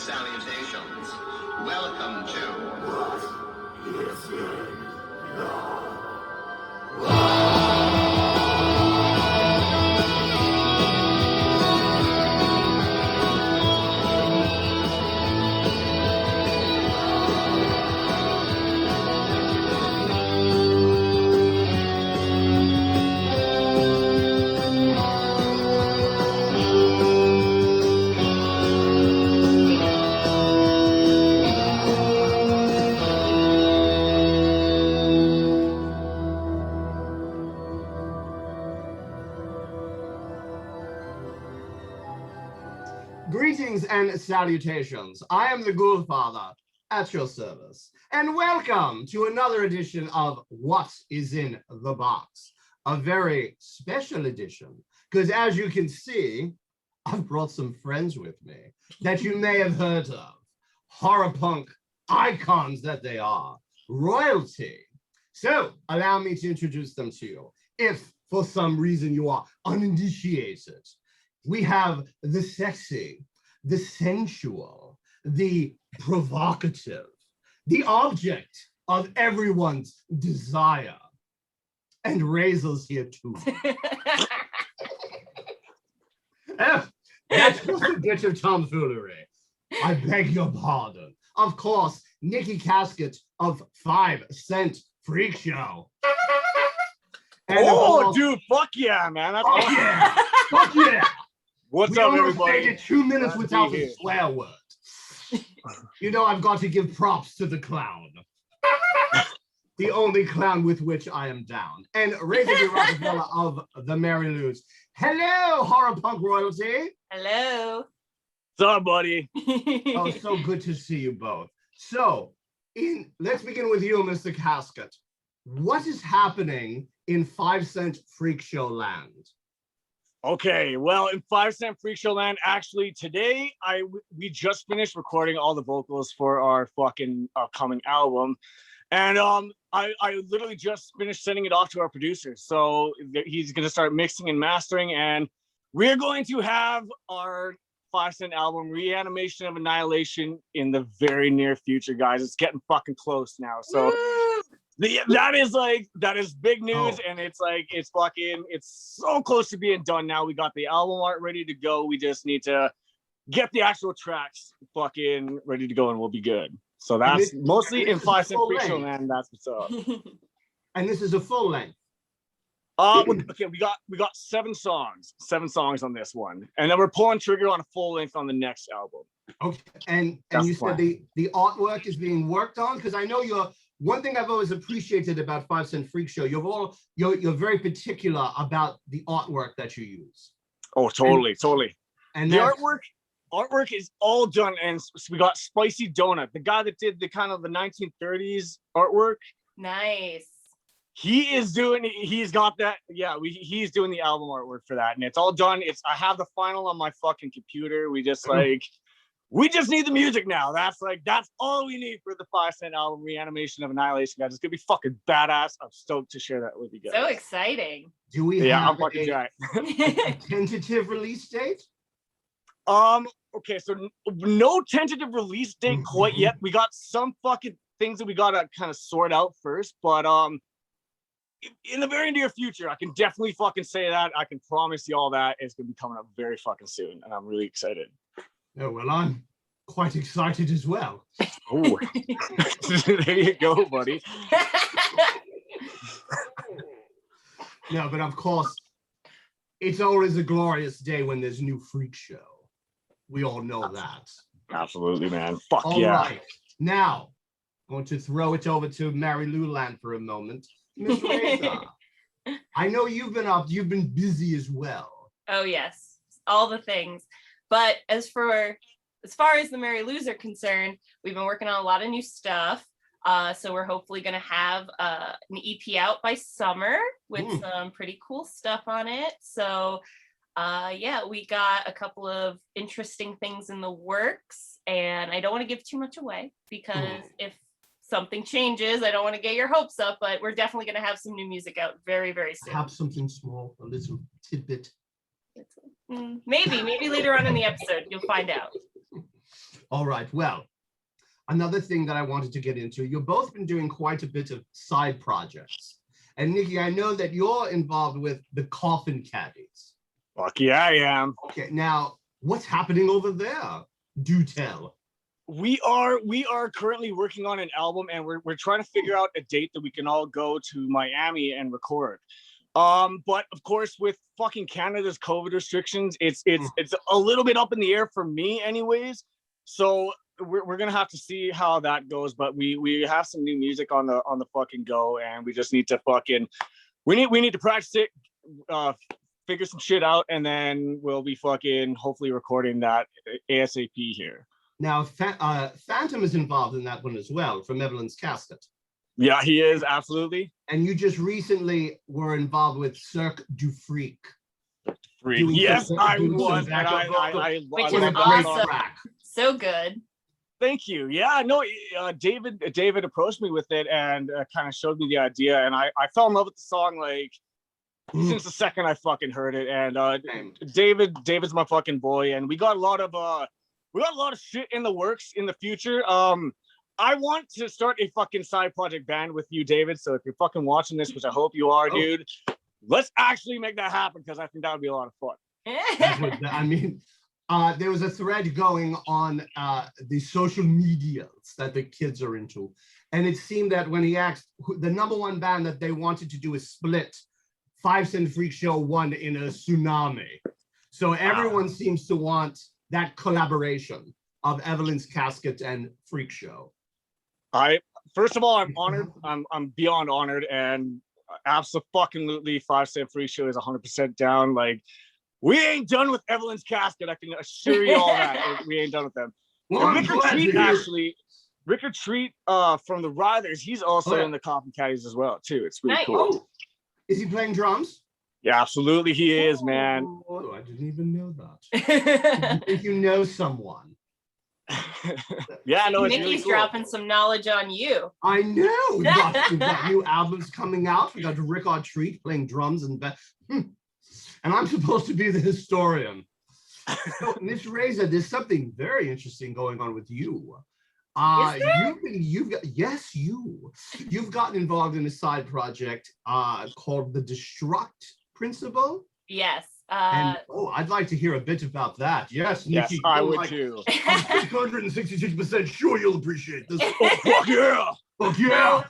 salutations. Welcome to... What is in the... Greetings and salutations. I am the Ghoulfather at your service, and welcome to another edition of What is in the Box, a very special edition, because as you can see, I've brought some friends with me that you may have heard of, horror punk icons that they are, royalty. So allow me to introduce them to you. If for some reason you are uninitiated, we have the sexy, the sensual, the provocative, the object of everyone's desire. And Razor's here too. That's just a bit of tomfoolery. I beg your pardon. Of course, Nikky Casket of 5 Cent Freak Show. And course, dude, fuck yeah, man. That's fuck yeah. Fuck yeah. What's up, everybody? We made it 2 minutes without a swear word. You know, I've got to give props to the clown. The only clown with which I am down. And Razor the Rockefeller of the Mary Lou's. Hello, horror punk royalty. Hello. What's up, buddy? Oh, so good to see you both. So, let's begin with you, Mr. Casket. What is happening in 5 Cent Freak Show land? Okay, well, in 5 Cent Freak Show land, actually today we just finished recording all the vocals for our fucking upcoming album, and I literally just finished sending it off to our producer, so he's gonna start mixing and mastering, and we're going to have our 5 Cent album, Reanimation of Annihilation, in the very near future, guys. It's getting fucking close now, so. That is big news, and it's so close to being done now. We got the album art ready to go. We just need to get the actual tracks fucking ready to go, and we'll be good. So that's mostly in 5 Cent Freak Show, man. That's what's up. And this is a full length. Okay, we got 7 songs on this one, and then we're pulling trigger on a full length on the next album. Okay, and you said the artwork is being worked on, because I know you're. One thing I've always appreciated about 5 Cent Freak Show, you're very particular about the artwork that you use. Oh, totally. And the artwork is all done, and we got Spicy Donut, the guy that did the kind of the 1930s artwork. Nice. He's doing the album artwork for that, and it's all done. I have the final on my fucking computer. We just need the music now. That's all we need for the 5 Cent album, Reanimation of Annihilation, guys. It's gonna be fucking badass. I'm stoked to share that with you guys. So exciting. Do we have I'm fucking giant. a tentative release date? Okay, so no tentative release date quite yet. We got some fucking things that we gotta kind of sort out first, but in the very near future, I can definitely fucking say that. I can promise you all that it's gonna be coming up very fucking soon, and I'm really excited. Oh, well, I'm quite excited as well. Oh, there you go, buddy. No, but of course, it's always a glorious day when there's new Freak Show. We all know that. Absolutely, man. Fuck all yeah. Right. Now, I'm going to throw it over to Mary Lou Land for a moment. Miss Razor, I know you've been busy as well. Oh, yes. All the things. But as far as the Mary Lou's are concerned, we've been working on a lot of new stuff. So we're hopefully going to have an EP out by summer with some pretty cool stuff on it. So yeah, we got a couple of interesting things in the works, and I don't want to give too much away because if something changes, I don't want to get your hopes up, but we're definitely going to have some new music out very, very soon. Have something small, a little tidbit. Maybe later on in the episode, you'll find out. All right. Well, another thing that I wanted to get into, you've both been doing quite a bit of side projects. And Nikki, I know that you're involved with the Coffin Caddies. Fuck yeah, I am. Okay, now what's happening over there? Do tell. We are currently working on an album, and we're trying to figure out a date that we can all go to Miami and record. But of course, with fucking Canada's COVID restrictions, it's a little bit up in the air for me, anyways. So we're gonna have to see how that goes. But we have some new music on the fucking go, and we just need to we need to practice it, figure some shit out, and then we'll be fucking hopefully recording that ASAP here. Now, Phantom is involved in that one as well, from Nikky Casket. Yeah, he is, absolutely. And you just recently were involved with Cirque du Freak. Yes, I was. And I Which love is that awesome. Track. So good. Thank you. Yeah, no, David approached me with it and kind of showed me the idea, and I fell in love with the song like since the second I fucking heard it. And David's my fucking boy, and we got a lot of shit in the works in the future. I want to start a fucking side project band with you, David. So if you're fucking watching this, which I hope you are, dude, let's actually make that happen, because I think that would be a lot of fun. I mean, there was a thread going on the social medias that the kids are into. And it seemed that when he asked the number one band that they wanted to do a split, 5 Cent Freak Show won in a tsunami. So everyone seems to want that collaboration of Nikky Casket and Freak Show. First of all, I'm honored. I'm beyond honored, and absolutely 5 Cent Freak Show is 100% down. Like, we ain't done with Nikky Casket. I can assure you all that. We ain't done with them. Well, Rick Retreat from the Riders, he's also in the Coffin Caddies as well, too. It's really cool. Oh, is he playing drums? Yeah, absolutely he is, man. Oh, I didn't even know that. You think you know someone? Yeah, no, it's Nikki's really cool. dropping some knowledge on you. I know. We got new albums coming out. We got Rick Retreat playing drums and and I'm supposed to be the historian. So, Miss Reza, there's something very interesting going on with you. You've gotten involved in a side project called the Destruct Principle. Yes. I'd like to hear a bit about that. Yes, Nikki, I would too. I'm 666% sure you'll appreciate this. Oh, fuck yeah! Fuck yeah!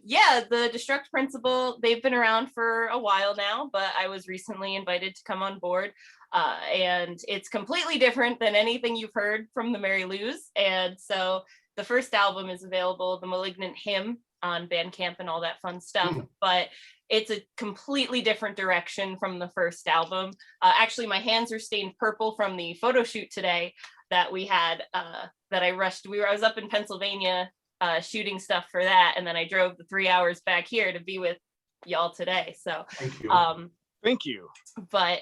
Yeah, the Destruct Principle, they've been around for a while now, but I was recently invited to come on board. And it's completely different than anything you've heard from the Mary Lou's. And so the first album is available, The Malignant Hymn, on Bandcamp and all that fun stuff. But it's a completely different direction from the first album. Actually, my hands are stained purple from the photo shoot today that we had, that I rushed. I was up in Pennsylvania shooting stuff for that, and then I drove the 3 hours back here to be with y'all today. So thank you. Thank you. But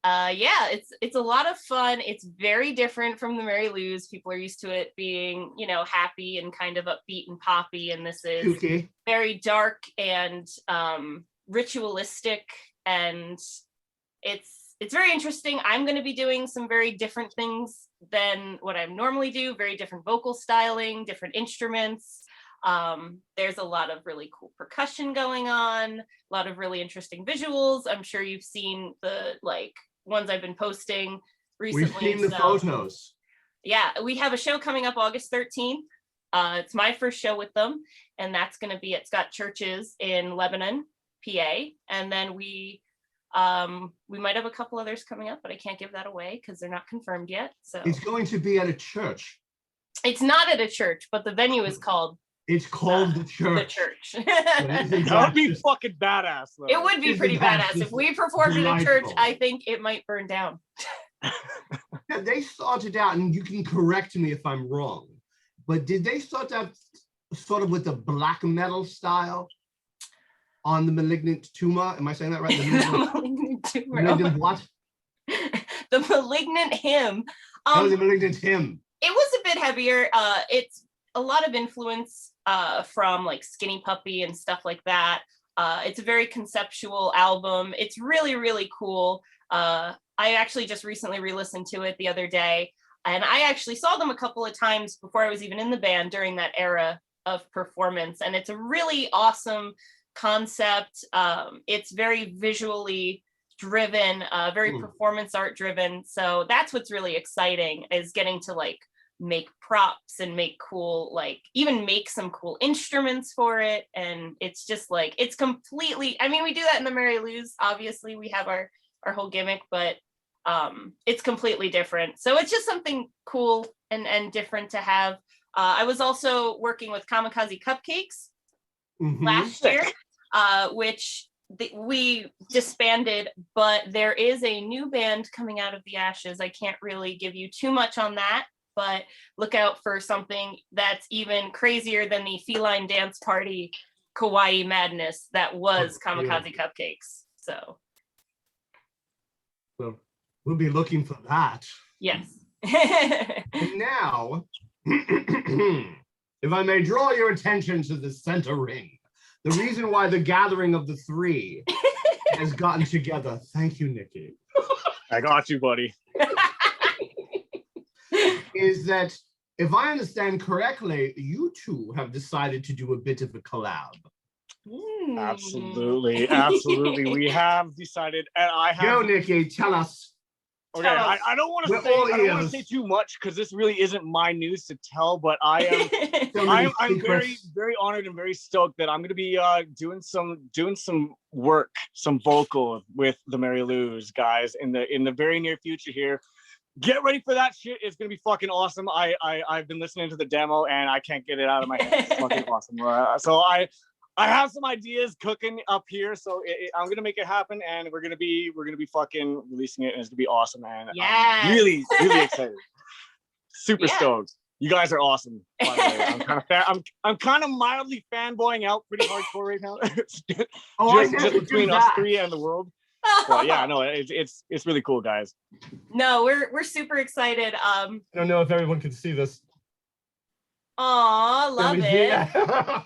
yeah, it's a lot of fun. It's very different from the Mary Lou's. People are used to it being, happy and kind of upbeat and poppy, and this is very dark and ritualistic, and it's very interesting. I'm going to be doing some very different things than what I normally do. Very different vocal styling, different instruments. There's a lot of really cool percussion going on, a lot of really interesting visuals. I'm sure you've seen the ones I've been posting recently. We've seen the photos. Yeah, we have a show coming up August 13th. It's my first show with them, and that's going to be at Scott Church's in Lebanon, PA. And then we might have a couple others coming up, but I can't give that away because they're not confirmed yet. So it's going to be at a church. It's not at a church, but the venue is called. It's called the church. The church. That would be fucking badass, though. It would be pretty badass. If we performed at a church, I think it might burn down. Yeah, they started out, and you can correct me if I'm wrong, but did they start out sort of with the black metal style on the Malignant Tumor? Am I saying that right? The Malignant Tumor. Malignant what? The Malignant Hymn. The Malignant Hymn. It was a bit heavier. It's a lot of influence from Skinny Puppy and stuff like that. It's a very conceptual album. It's really, really cool. I actually just recently re-listened to it the other day. And I actually saw them a couple of times before I was even in the band during that era of performance. And it's a really awesome concept. It's very visually driven, very performance art driven. So that's what's really exciting, is getting to like make props and make cool, like even make some cool instruments for it. And it's just like, it's completely, I mean, we do that in the Mary Lou's, obviously we have our whole gimmick, but it's completely different. So it's just something cool and different to have. I was also working with Kamikaze Cupcakes last year, which we disbanded, but there is a new band coming out of the ashes. I can't really give you too much on that, but look out for something that's even crazier than the feline dance party kawaii madness that was Kamikaze Cupcakes. So we'll be looking for that. yes. And now, if I may draw your attention to the center ring, the reason why the gathering of the three has gotten together. Thank you, Nikki. I got you, buddy. Is that, if I understand correctly, you two have decided to do a bit of a collab. Absolutely, absolutely. We have decided, and I have. Go, Nikki, tell us. Okay, I don't want to say too much because this really isn't my news to tell, but I am I'm very, very honored and very stoked that I'm going to be doing some work, some vocal with the Mary Lou's guys in the very near future here. Get ready for that shit. It's gonna be fucking awesome. I've been listening to the demo and I can't get it out of my head. It's fucking awesome. So I have some ideas cooking up here. So I'm gonna make it happen, and we're gonna be fucking releasing it, and it's gonna be awesome. And I'm really, really excited. Super stoked. You guys are awesome. By the way. I'm kind of mildly fanboying out pretty hardcore right now. just between us three and the world. But yeah, no, it's really cool, guys. No, we're super excited. I don't know if everyone can see this. Aw, love it.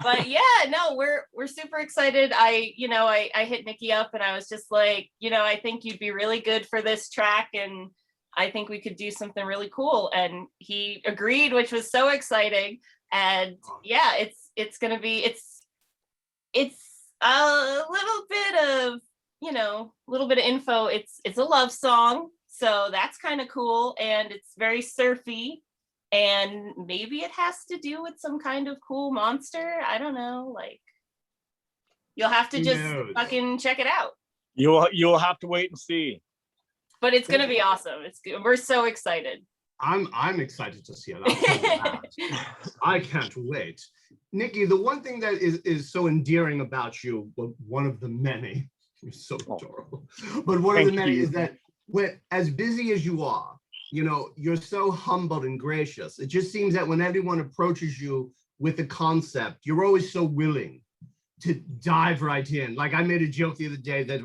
But yeah, no, we're super excited. I hit Nikki up and I was just like, I think you'd be really good for this track, and I think we could do something really cool. And he agreed, which was so exciting. And yeah, it's gonna be it's a little bit of info. It's a love song, so that's kind of cool, and it's very surfy, and maybe it has to do with some kind of cool monster. I don't know, like, you'll have to just fucking check it out. You'll have to wait and see. But it's gonna be awesome. It's good. We're so excited. I'm excited to see it. I can't wait. Nikki, the one thing that is so endearing about you, well, one of the many, you're so adorable, but one of the many is that when, as busy as you are, you're so humble and gracious. It just seems that when everyone approaches you with a concept, you're always so willing to dive right in. Like, I made a joke the other day that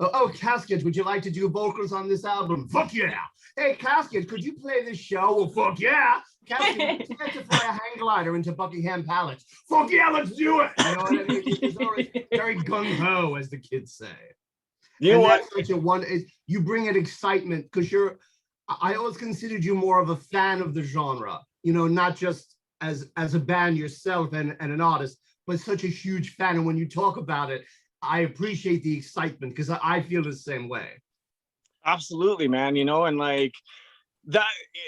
if Casket, would you like to do vocals on this album? Fuck yeah. Hey, Casket, could you play this show? Well, fuck yeah. Casket, would you like to fly a hang glider into Buckingham Palace? Fuck yeah, let's do it. You know what I mean? It's always very gung-ho, as the kids say. You know what? You bring it excitement, because I always considered you more of a fan of the genre, not just as a band yourself and an artist, but such a huge fan. And when you talk about it, I appreciate the excitement, because I feel the same way. Absolutely, man. And like that,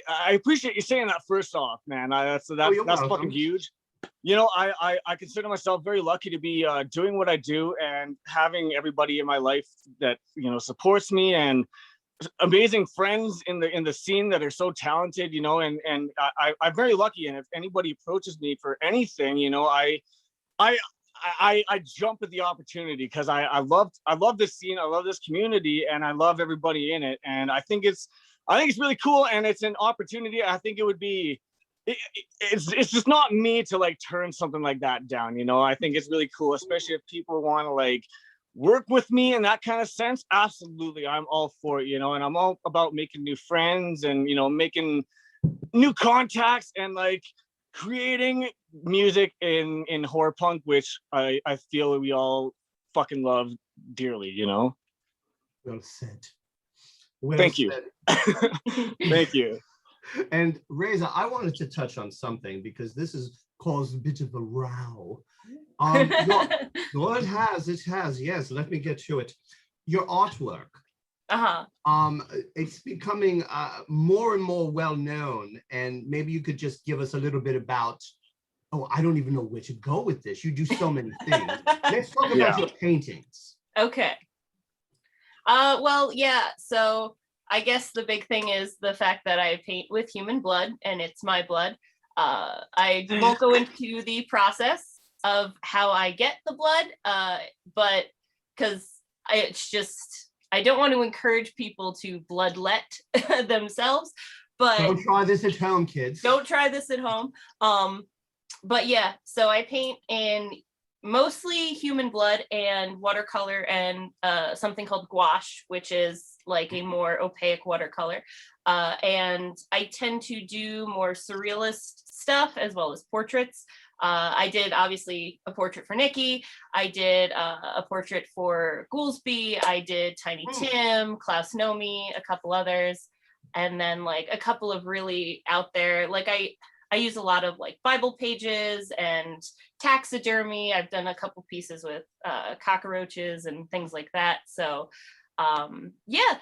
I appreciate you saying that first off, man. That's fucking huge. I consider myself very lucky to be doing what I do and having everybody in my life that supports me, and amazing friends in the scene that are so talented, and I'm very lucky. And if anybody approaches me for anything, I jump at the opportunity, because I love this scene, I love this community, and I love everybody in it. And I think it's really cool, and it's an opportunity. I think it would be, it's just not me to like turn something like that down. I think it's really cool, especially if people want to like work with me in that kind of sense. Absolutely, I'm all for it. And I'm all about making new friends and making new contacts and like creating music in horror punk, which I feel we all fucking love dearly. Well said. Well Thank you. said. Thank you. And Reza, I wanted to touch on something because this has caused a bit of a row. Well, it has. Yes, let me get to it. Your artwork. Uh-huh. It's becoming more and more well known, and maybe you could just give us a little bit about. Oh, I don't even know where to go with this. You do so many things. Let's talk about your paintings. Okay. Well, yeah. So I guess the big thing is the fact that I paint with human blood, and it's my blood. I won't go into the process of how I get the blood, but because it's just, I don't want to encourage people to bloodlet themselves. But don't try this at home, kids. Don't try this at home. But yeah, so I paint in mostly human blood and watercolor and something called gouache, which is like a more opaque watercolor. And I tend to do more surrealist stuff as well as portraits. I did obviously a portrait for Nikky. I did a portrait for Goolsby. I did Tiny Tim, Klaus Nomi, a couple others. And then like a couple of really out there, like I use a lot of like Bible pages and taxidermy. I've done a couple pieces with cockroaches and things like that. So yeah,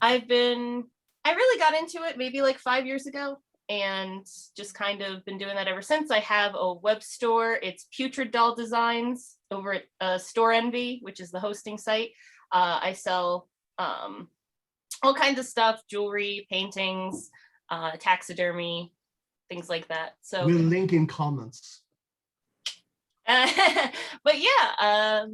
I really got into it maybe like 5 years ago and just kind of been doing that ever since. I have a web store. It's Putrid Doll Designs over at Store Envy, which is the hosting site. I sell all kinds of stuff, jewelry, paintings, taxidermy, things like that. So we'll link in comments. But yeah,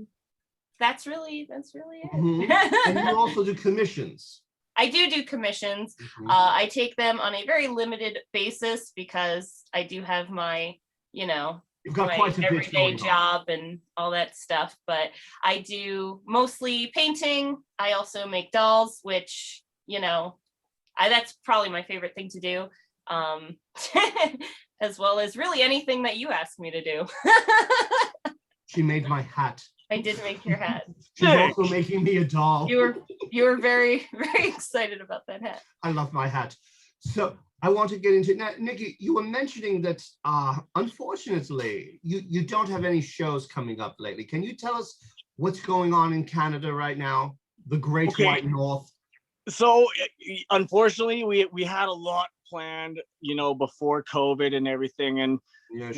that's really it. And you also do commissions. I do commissions. I take them on a very limited basis because I do have my, You've got my quite a bit everyday going job and all that stuff. But I do mostly painting. I also make dolls, which, that's probably my favorite thing to do. As well as really anything that you asked me to do. She made my hat. I did make your hat. She's also making me a doll. You were very, very excited about that hat. I love my hat. So I want to get into now, Nikky, you were mentioning that unfortunately you don't have any shows coming up lately. Can you tell us what's going on in Canada right now? The Great White North. So unfortunately we had a lot planned, before COVID and everything. And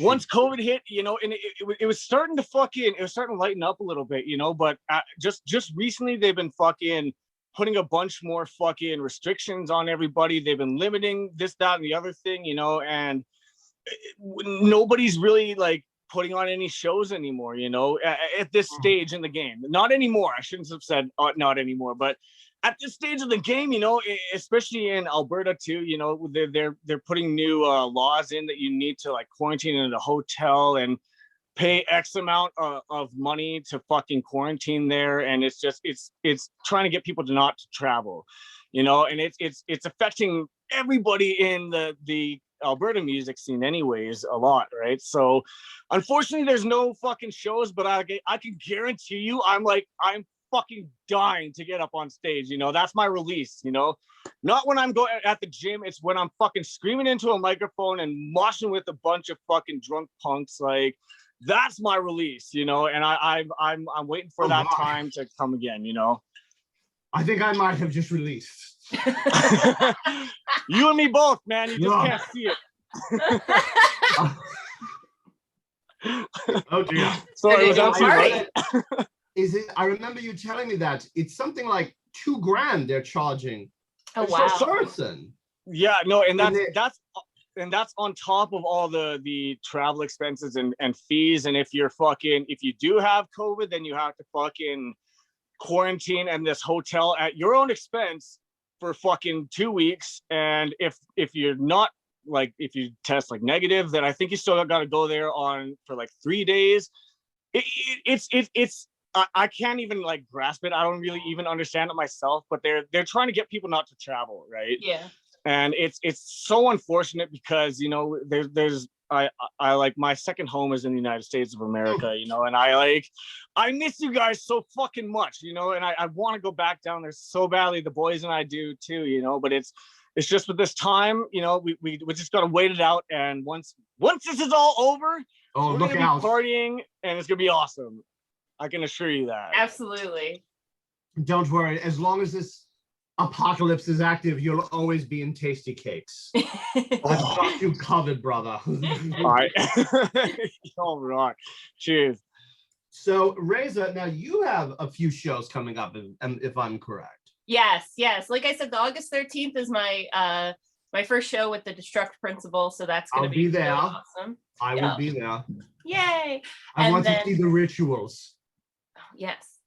once COVID hit, and it was starting to lighten up a little bit, but just recently they've been fucking putting a bunch more fucking restrictions on everybody. They've been limiting this, that, and the other thing, and nobody's really like putting on any shows anymore, at this stage in the game. Not anymore. I shouldn't have said not anymore, but at this stage of the game, especially in Alberta too, they're putting new laws in that you need to like quarantine in a hotel and pay X amount of money to fucking quarantine there. And it's trying to get people to not to travel, and it's affecting everybody in the Alberta music scene anyways a lot, right? So unfortunately there's no fucking shows, but I can guarantee you I'm fucking dying to get up on stage. That's my release. Not when I'm going at the gym, it's when I'm fucking screaming into a microphone and moshing with a bunch of fucking drunk punks. Like that's my release, and I'm waiting for that time to come again. I think I might have just released. You and me both, man. You just can't see it. Oh dear. Sorry, was that too right? Is it? I remember you telling me that it's something like $2,000 they're charging per person. Yeah, no, and that's on top of all the travel expenses and fees. And if you do have COVID, then you have to fucking quarantine in this hotel at your own expense for fucking 2 weeks. And if you're not if you test negative, then I think you still got to go there for 3 days. It's I can't even grasp it. I don't really even understand it myself, but they're trying to get people not to travel, right? Yeah. And it's so unfortunate because, you know, there's I like, my second home is in the United States of America, you know, and I miss you guys so fucking much, you know, and I want to go back down there so badly. The boys and I do too, you know, but it's just with this time, you know, we just gotta wait it out. And once this is all over, we're look gonna be out. partying, and it's gonna be awesome. I can assure you that. Absolutely. Don't worry. As long as this apocalypse is active, you'll always be in Tasty Cakes. I've got you covered, brother. All right. All right. Cheers. So, Reza, now you have a few shows coming up, if I'm correct. Yes. Like I said, the August 13th is my my first show with the Destruct Principle, so that's going to be there. really awesome. I will be there. Yay! I want to see the rituals. Yes.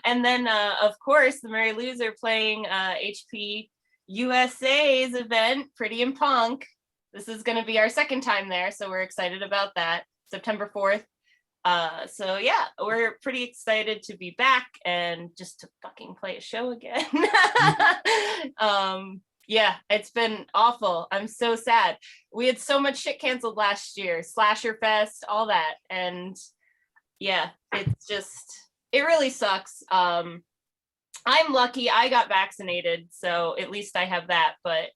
And then, of course, the Merry Loser playing HPUSA's event, Pretty and Punk. This is going to be our second time there, so we're excited about that. September 4th. So yeah, we're pretty excited to be back and just to fucking play a show again. Yeah, it's been awful. I'm so sad. We had so much shit canceled last year, Slasher Fest, all that, and yeah, it's just, it really sucks. I'm lucky I got vaccinated, so at least I have that, but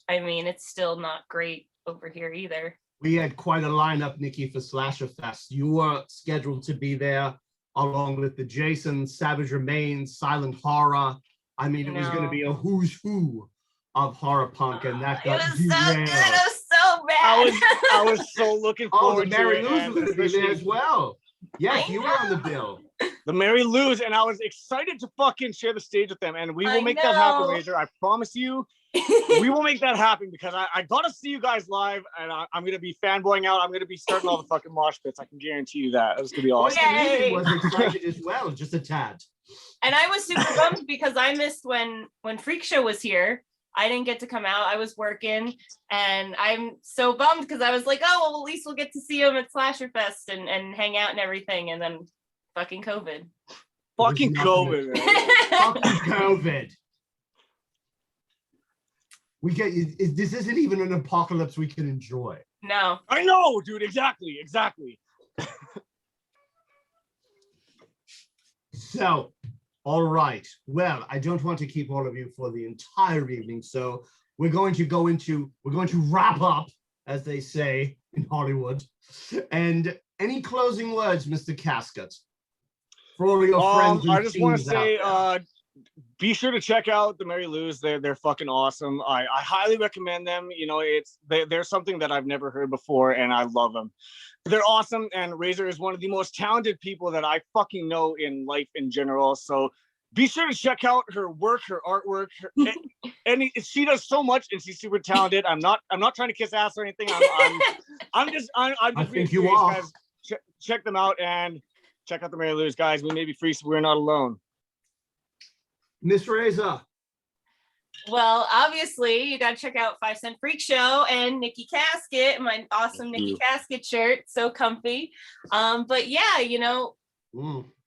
I mean, it's still not great over here either. We had quite a lineup, Nikki, for Slasher Fest. You were scheduled to be there along with the Jason, Savage Remains, Silent Horror. I mean, it was going to be a who's who of horror punk, and that got it was so good. It was so bad. I was so looking forward the to Mary it. Lou's was going to be there as well. Yes, you were on the bill. The Mary Lou's, and I was excited to fucking share the stage with them, and we will make that happen, Razor. I promise you. We will make that happen, because I gotta see you guys live, and I'm gonna be fanboying out. I'm gonna be starting all the fucking mosh pits. I can guarantee you that. It's gonna be awesome. I was excited as well, just a tad. And I was super bummed because I missed when Freak Show was here. I didn't get to come out. I was working, and I'm so bummed because I was like, oh, well, at least we'll get to see him at Slasher Fest and hang out and everything. And then fucking COVID. Fucking COVID. Fucking COVID. This isn't even an apocalypse we can enjoy. No. I know, dude. Exactly. So, all right. Well, I don't want to keep all of you for the entire evening, so we're going to wrap up, as they say in Hollywood. And any closing words, Mr. Casket, for all of your friends? I just want to say, be sure to check out the Mary Lou's. They're fucking awesome. I highly recommend them. You know, they're something that I've never heard before, and I love them. They're awesome, and Razor is one of the most talented people that I fucking know in life in general. So be sure to check out her work, her artwork, and she does so much, and she's super talented. I'm not trying to kiss ass or anything. I'm just I think you curious, are. guys. Check them out and check out the Mary Lou's, guys. We may be free, so we're not alone. Miss Reza. Well, obviously, you got to check out 5 Cent Freak Show and Nikky Casket, my awesome Nikky Casket shirt. So comfy. But yeah, you know,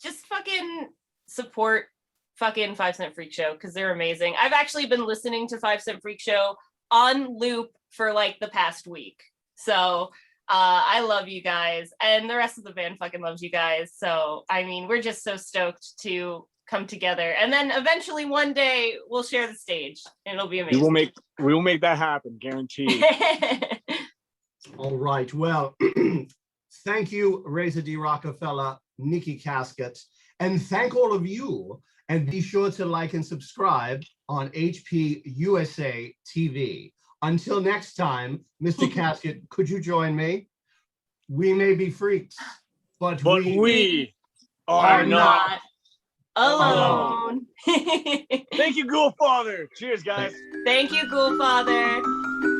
just fucking support fucking 5 Cent Freak Show, because they're amazing. I've actually been listening to 5 Cent Freak Show on loop for like the past week. So I love you guys, and the rest of the band fucking loves you guys. So, I mean, we're just so stoked to come together, and then eventually one day we'll share the stage, and it'll be amazing. We will make that happen, guaranteed. All right. Well, thank you, Reza D. Rockefeller, Nikky Casket, and thank all of you. And be sure to like and subscribe on HPUSA TV. Until next time, Mr. Casket, could you join me? We may be freaks, but we are not alone. Thank you, Ghoulfather. Cheers, guys. Thank you, Ghoulfather.